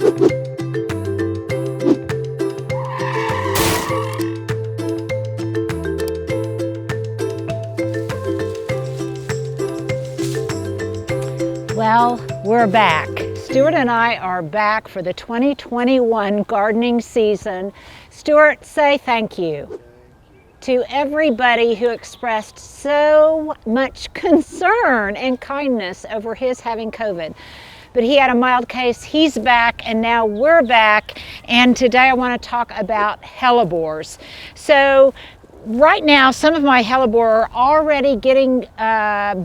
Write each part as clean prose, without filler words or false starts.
Well, we're back. Stuart and I are back for the 2021 gardening season. Stuart, say thank you to everybody who expressed so much concern and kindness over his having COVID. But he had a mild case, he's back, and now we're back. And today I want to talk about hellebores. So right now, some of my hellebore are already getting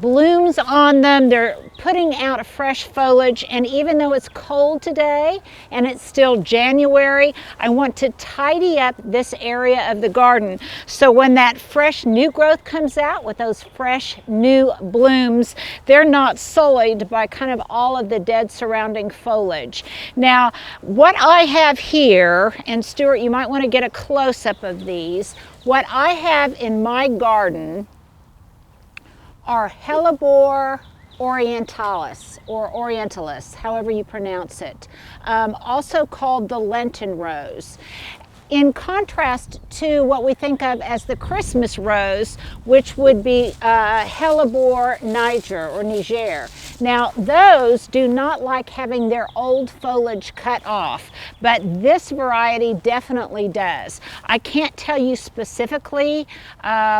blooms on them. They're putting out fresh foliage, and even though it's cold today and it's still January, I want to tidy up this area of the garden. So when that fresh new growth comes out with those fresh new blooms, they're not sullied by kind of all of the dead surrounding foliage. Now, what I have here, and Stuart, you might want to get a close-up of these, what I have in my garden are Hellebore orientalis, or orientalis, however you pronounce it, also called the Lenten rose. In contrast to what we think of as the Christmas rose, which would be Hellebore niger or niger. Now, those do not like having their old foliage cut off, but this variety definitely does. I can't tell you specifically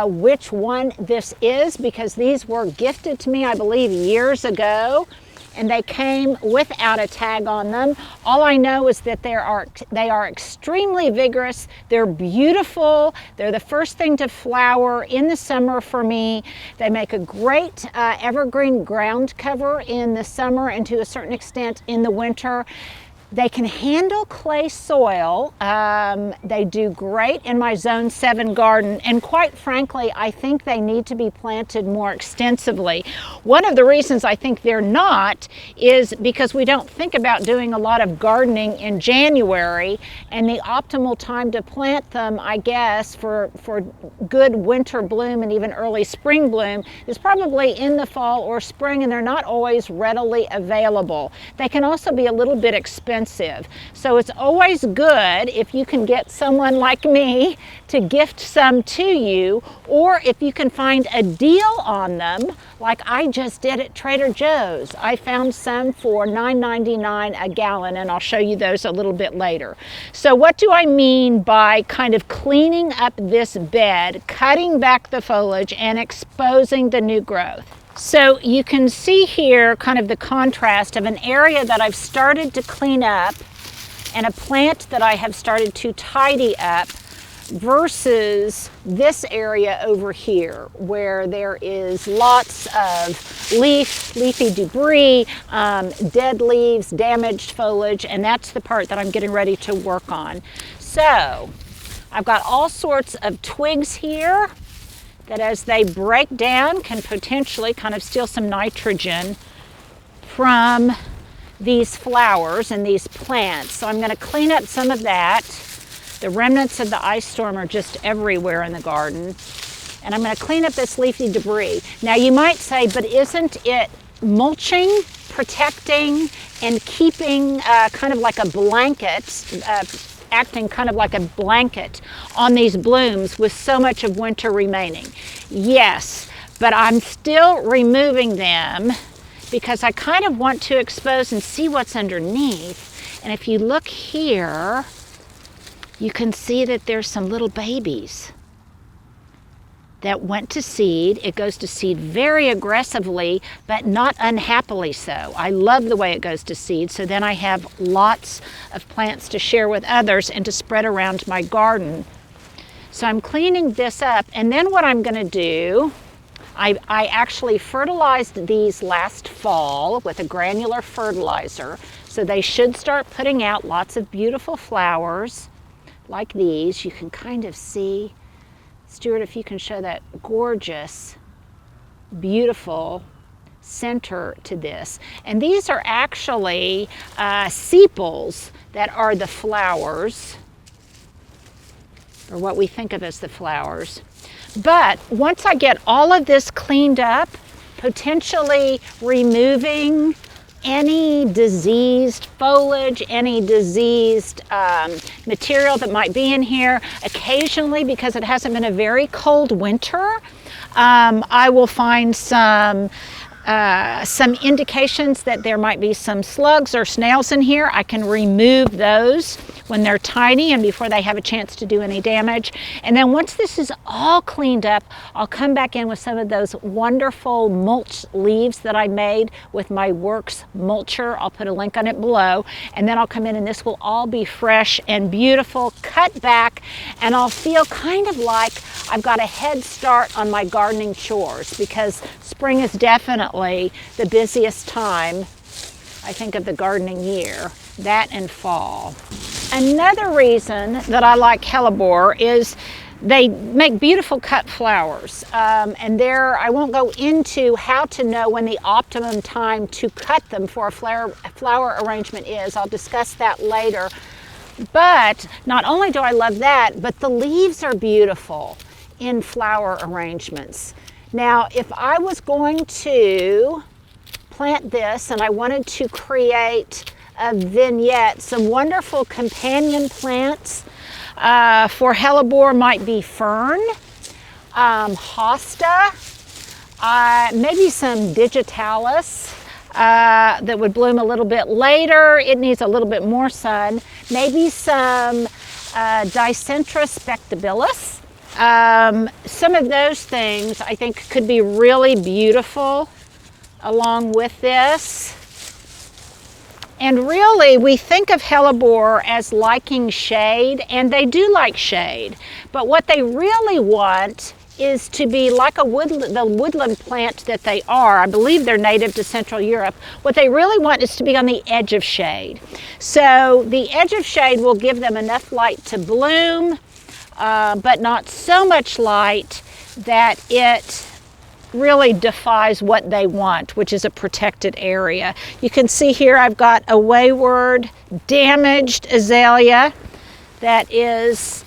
which one this is because these were gifted to me, I believe, years ago, and they came without a tag on them. All I know is that they are extremely vigorous. They're beautiful. They're the first thing to flower in the summer for me. They make a great evergreen ground cover in the summer and to a certain extent in the winter. They can handle clay soil. They do great in my Zone 7 garden, and quite frankly, I think they need to be planted more extensively. One of the reasons I think they're not is because we don't think about doing a lot of gardening in January, and the optimal time to plant them, I guess, for good winter bloom and even early spring bloom is probably in the fall or spring, and they're not always readily available. They can also be a little bit expensive. So it's always good if you can get someone like me to gift some to you, or if you can find a deal on them, like I just did at Trader Joe's. I found some for $9.99 a gallon, and I'll show you those a little bit later. So what do I mean by kind of cleaning up this bed, cutting back the foliage, and exposing the new growth? So you can see here kind of the contrast of an area that I've started to clean up and a plant that I have started to tidy up versus this area over here where there is lots of leafy debris, dead leaves, damaged foliage, and that's the part that I'm getting ready to work on. So I've got all sorts of twigs here that as they break down can potentially kind of steal some nitrogen from these flowers and these plants. So I'm going to clean up some of that. The remnants of the ice storm are just everywhere in the garden. And I'm going to clean up this leafy debris. Now you might say, but isn't it mulching, protecting, and keeping kind of like a blanket, acting kind of like a blanket on these blooms with so much of winter remaining? Yes, but I'm still removing them because I kind of want to expose and see what's underneath. And if you look here, you can see that there's some little babies that went to seed. It goes to seed very aggressively, but not unhappily so. I love the way it goes to seed, so then I have lots of plants to share with others and to spread around my garden. So I'm cleaning this up, and then what I'm gonna do, I actually fertilized these last fall with a granular fertilizer, so they should start putting out lots of beautiful flowers like these. You can kind of see, Stuart, if you can show that gorgeous, beautiful center to this. And these are actually sepals that are the flowers, or what we think of as the flowers. But once I get all of this cleaned up, potentially removing any diseased foliage, any diseased material that might be in here. Occasionally, because it hasn't been a very cold winter, I will find some indications that there might be some slugs or snails in here. I can remove those when they're tiny and before they have a chance to do any damage. And then once this is all cleaned up, I'll come back in with some of those wonderful mulch leaves that I made with my WORX mulcher. I'll put a link on it below. And then I'll come in and this will all be fresh and beautiful, cut back, and I'll feel kind of like I've got a head start on my gardening chores, because spring is definitely the busiest time, I think, of the gardening year, that and fall. Another reason that I like Hellebore is they make beautiful cut flowers. And I won't go into how to know when the optimum time to cut them for a flower arrangement is. I'll discuss that later. But not only do I love that, but the leaves are beautiful in flower arrangements. Now, if I was going to plant this and I wanted to create a vignette, some wonderful companion plants for Hellebore might be Fern, Hosta, maybe some Digitalis that would bloom a little bit later. It needs a little bit more sun. Maybe some Dicentra Spectabilis. Some of those things I think could be really beautiful along with this. And really, we think of Hellebore as liking shade, and they do like shade. But what they really want is to be like the woodland plant that they are. I believe they're native to Central Europe. What they really want is to be on the edge of shade. So the edge of shade will give them enough light to bloom, but not so much light that it really defies what they want, which is a protected area. You can see here I've got a wayward, damaged azalea that is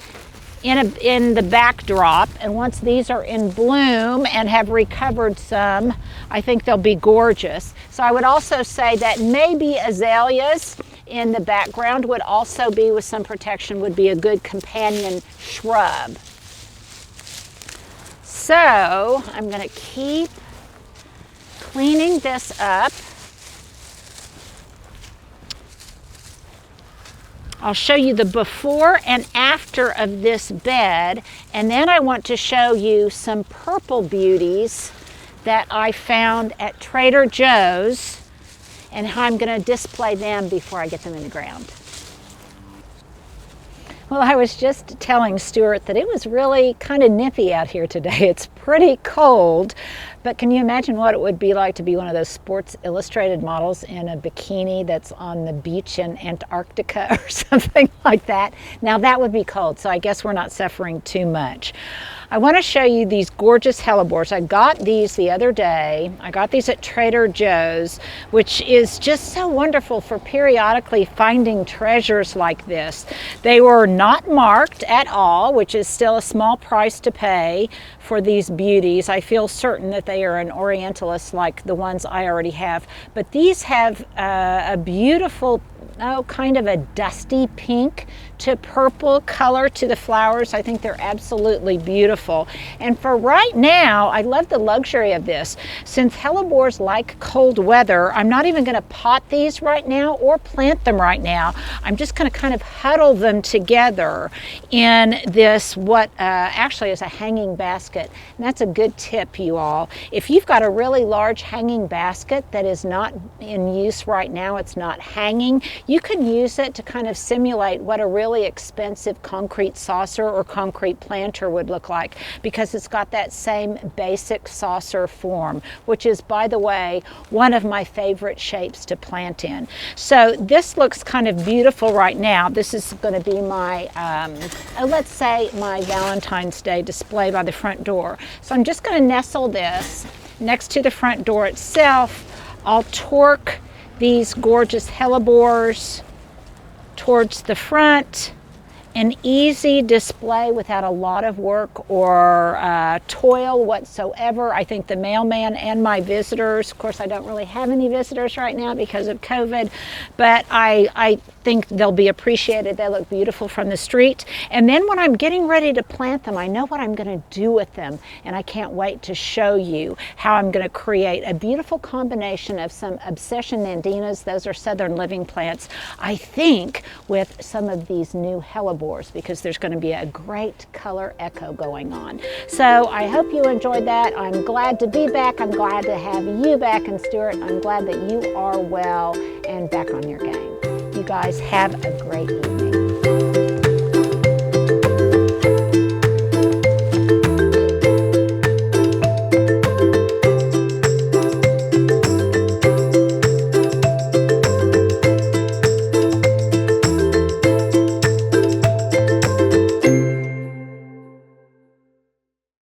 in the backdrop, and once these are in bloom and have recovered some, I think they'll be gorgeous. So I would also say that maybe azaleas in the background would also be, with some protection, would be a good companion shrub. So I'm going to keep cleaning this up. I'll show you the before and after of this bed, and then I want to show you some purple beauties that I found at Trader Joe's and how I'm going to display them before I get them in the ground. Well, I was just telling Stuart that it was really kind of nippy out here today. It's pretty cold, but can you imagine what it would be like to be one of those Sports Illustrated models in a bikini that's on the beach in Antarctica or something like that? Now that would be cold, so I guess we're not suffering too much. I want to show you these gorgeous Hellebores. I got these the other day. I got these at Trader Joe's, which is just so wonderful for periodically finding treasures like this. They were not marked at all, which is still a small price to pay for these beauties. I feel certain that they are an orientalis like the ones I already have. But these have a beautiful, kind of a dusty pink to purple color to the flowers. I think they're absolutely beautiful. And for right now, I love the luxury of this. Since Hellebores like cold weather, I'm not even going to pot these right now or plant them right now. I'm just going to kind of huddle them together in this what actually is a hanging basket. And that's a good tip, you all. If you've got a really large hanging basket that is not in use right now, it's not hanging, you can use it to kind of simulate what a really expensive concrete saucer or concrete planter would look like, because it's got that same basic saucer form, which is, by the way, one of my favorite shapes to plant in. So this looks kind of beautiful right now. This is going to be my, let's say, my Valentine's Day display by the front door. So I'm just going to nestle this next to the front door itself. I'll torque these gorgeous Hellebores towards the front, an easy display without a lot of work or toil whatsoever. I think the mailman and my visitors, of course I don't really have any visitors right now because of COVID, but I think they'll be appreciated. They look beautiful from the street. And then when I'm getting ready to plant them, I know what I'm going to do with them, and I can't wait to show you how I'm going to create a beautiful combination of some Obsession nandinas, those are southern living plants, I think, with some of these new Hellebores, because there's going to be a great color echo going on. So I hope you enjoyed that. I'm glad to be back. I'm glad to have you back. And Stuart, I'm glad that you are well and back on your game. You guys have a great evening.